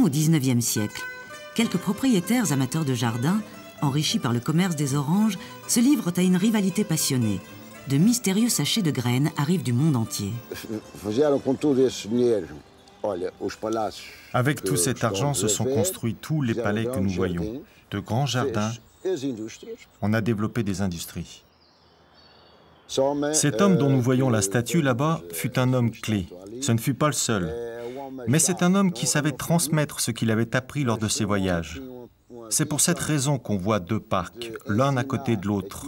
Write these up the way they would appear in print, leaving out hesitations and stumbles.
au XIXe siècle. Quelques propriétaires amateurs de jardins, enrichis par le commerce des oranges, se livrent à une rivalité passionnée. De mystérieux sachets de graines arrivent du monde entier. Avec tout cet argent se sont construits tous les palais que nous voyons, de grands jardins. On a développé des industries. Cet homme dont nous voyons la statue là-bas fut un homme clé. Ce ne fut pas le seul. Mais c'est un homme qui savait transmettre ce qu'il avait appris lors de ses voyages. C'est pour cette raison qu'on voit deux parcs, l'un à côté de l'autre.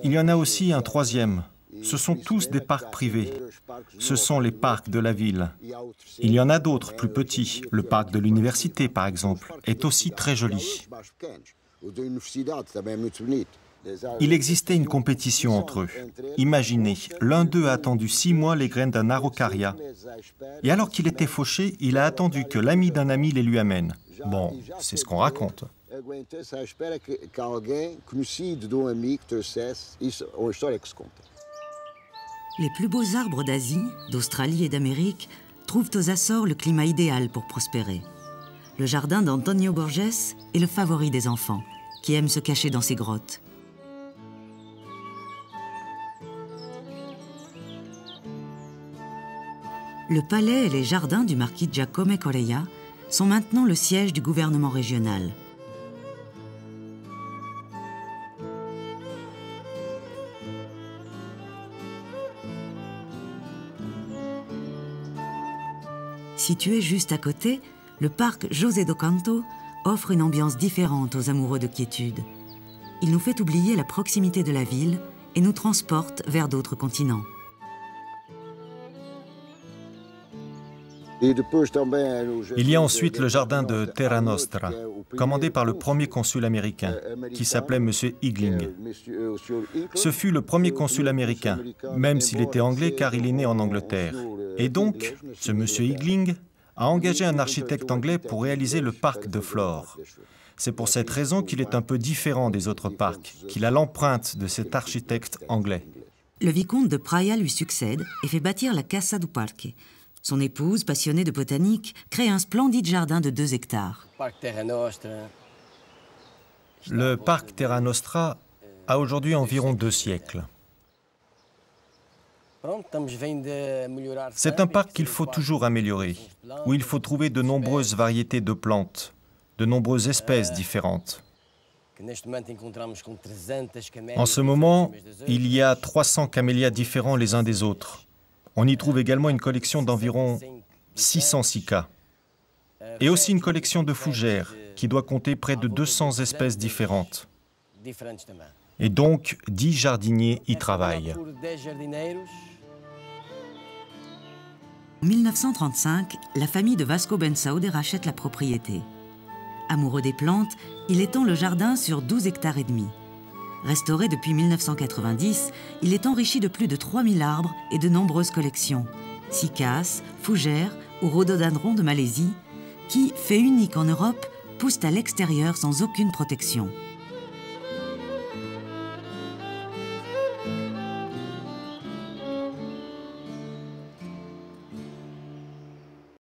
Il y en a aussi un troisième. Ce sont tous des parcs privés. Ce sont les parcs de la ville. Il y en a d'autres plus petits. Le parc de l'université, par exemple, est aussi très joli. Il existait une compétition entre eux. Imaginez, l'un d'eux a attendu 6 mois les graines d'un araucaria. Et alors qu'il était fauché, il a attendu que l'ami d'un ami les lui amène. Bon, c'est ce qu'on raconte. Les plus beaux arbres d'Asie, d'Australie et d'Amérique trouvent aux Açores le climat idéal pour prospérer. Le jardin d'Antonio Borges est le favori des enfants, qui aiment se cacher dans ces grottes. Le palais et les jardins du marquis Giacomo Correia sont maintenant le siège du gouvernement régional. Situé juste à côté, le parc José do Canto offre une ambiance différente aux amoureux de quiétude. Il nous fait oublier la proximité de la ville et nous transporte vers d'autres continents. Il y a ensuite le jardin de Terra Nostra, commandé par le premier consul américain, qui s'appelait M. Igling. Ce fut le premier consul américain, même s'il était anglais car il est né en Angleterre. Et donc, ce M. Igling a engagé un architecte anglais pour réaliser le parc de Flore. C'est pour cette raison qu'il est un peu différent des autres parcs, qu'il a l'empreinte de cet architecte anglais. Le vicomte de Praia lui succède et fait bâtir la Casa do Parque. Son épouse, passionnée de botanique, crée un splendide jardin de 2 hectares. Le parc Terra Nostra a aujourd'hui environ 2 siècles. C'est un parc qu'il faut toujours améliorer, où il faut trouver de nombreuses variétés de plantes, de nombreuses espèces différentes. En ce moment, il y a 300 camélias différents les uns des autres. On y trouve également une collection d'environ 600 cycas. Et aussi une collection de fougères, qui doit compter près de 200 espèces différentes. Et donc, 10 jardiniers y travaillent. En 1935, la famille de Vasco Bensaude rachète la propriété. Amoureux des plantes, il étend le jardin sur 12 hectares et demi. Restauré depuis 1990, il est enrichi de plus de 3000 arbres et de nombreuses collections. Cycas, fougères ou rhododendrons de Malaisie, qui, fait unique en Europe, poussent à l'extérieur sans aucune protection.